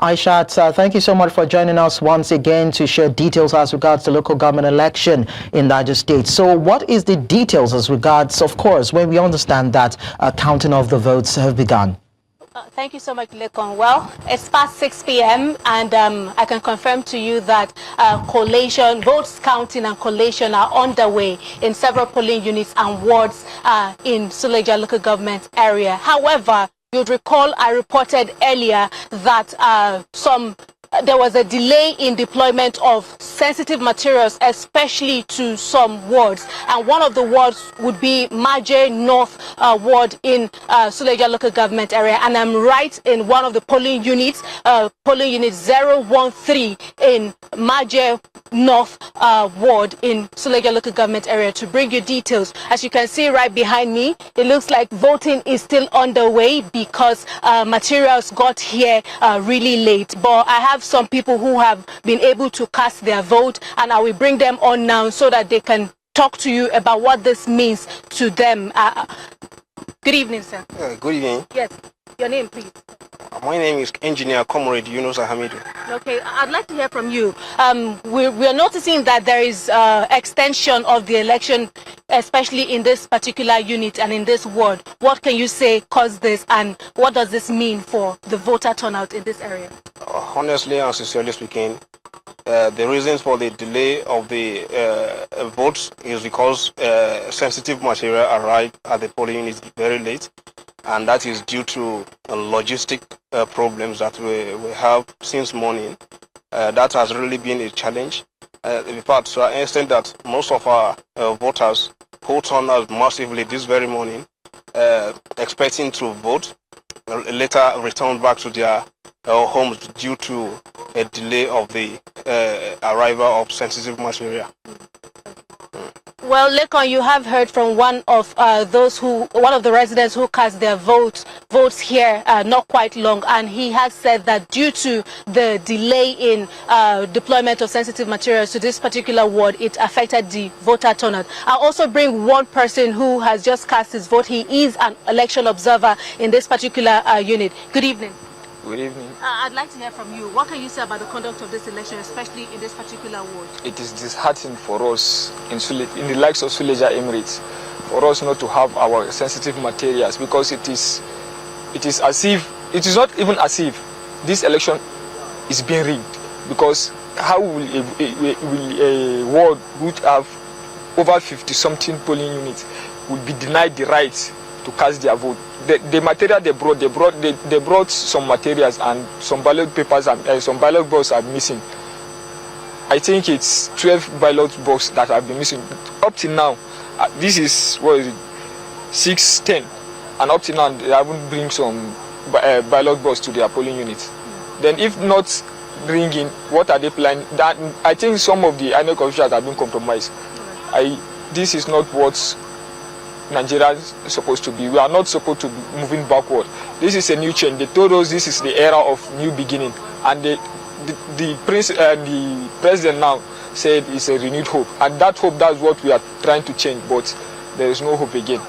Aishat, thank you so much for joining us once again to share details as regards the local government election in Niger State. So what is the details as regards, of course, when we understand that counting of the votes have begun? Thank you so much, Lekon. Well, it's past 6 p.m. and I can confirm to you that collation, votes counting and collation are underway in several polling units and wards in Suleja local government area. However, you'd recall I reported earlier that there was a delay in deployment of sensitive materials, especially to some wards. And one of the wards would be Niger North ward in Suleja local government area. And I'm right in one of the polling units, polling unit 013 in Niger North ward in Suleja local government area to bring you details. As you can see right behind me, it looks like voting is still underway because materials got here really late. But I have some people who have been able to cast their vote, and I will bring them on now so that they can talk to you about what this means to them. Good evening, sir. Good evening. Yes, your name, please. My name is Engineer Comrade Yunus Ahamidu. Okay, I'd like to hear from you. We're noticing that there is extension of the election, especially in this particular unit and in this ward. What can you say caused this, and what does this mean for the voter turnout in this area? Honestly and sincerely speaking, the reasons for the delay of the votes is because sensitive material arrived at the polling units very late, and that is due to logistic problems that we have since morning. That has really been a challenge. In fact, to an extent that most of our voters who turned out massively this very morning, expecting to vote, later returned back to their homes due to a delay of the arrival of sensitive material. Well, Lekon, you have heard from one of the residents who cast their votes here not quite long, and he has said that due to the delay in deployment of sensitive materials to this particular ward, it affected the voter turnout. I'll also bring one person who has just cast his vote. He is an election observer in this particular unit. Good evening. Good evening. I'd like to hear from you. What can you say about the conduct of this election, especially in this particular ward? It is disheartening for us in the likes of Suleja Emirates, for us not to have our sensitive materials, because it is not even as if this election is being rigged. Because how will a ward which have over 50-something polling units will be denied the right to cast their vote? The material they brought some materials, and some ballot papers and some ballot boxes are missing. I think it's 12 ballot boxes that have been missing up till now. This is 6:10, and up till now they haven't bring some ballot boxes to their polling units. Then if not bringing, what are they planning? That I think some of the INEC officials have been compromised. This is not what Nigeria is supposed to be. We are not supposed to be moving backward. This is a new change. They told us this is the era of new beginning, and the president now said it's a renewed hope, and that hope, that's what we are trying to change, but there is no hope again.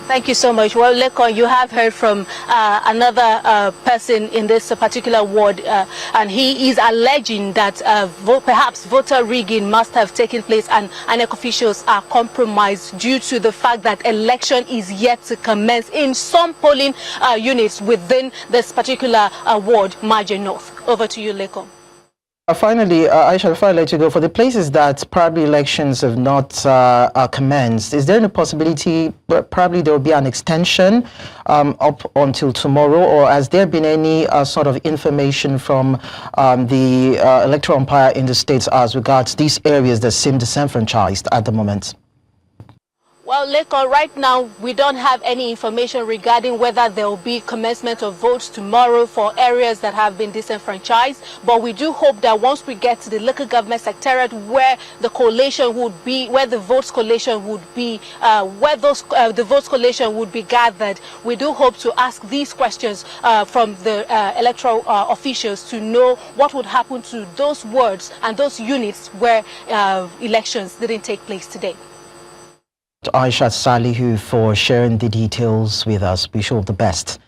Thank you so much. Well, Lekon, you have heard from another person in this particular ward, and he is alleging that perhaps voter rigging must have taken place, and INEC officials are compromised due to the fact that election is yet to commence in some polling units within this particular ward, Niger North. Over to you, Lekon. Finally, Aisha, before I let you go, for the places that probably elections have not commenced, is there any possibility probably there will be an extension up until tomorrow, or has there been any sort of information from the electoral umpire in the states as regards these areas that seem disenfranchised at the moment? Well, Lekon, right now we don't have any information regarding whether there will be commencement of votes tomorrow for areas that have been disenfranchised, but we do hope that once we get to the local government secretariat where the collation would be, where the votes collation would be, the votes collation would be gathered, we do hope to ask these questions from the electoral officials to know what would happen to those wards and those units where elections didn't take place today. Aishat Salihu for sharing the details with us. Wish you all the best.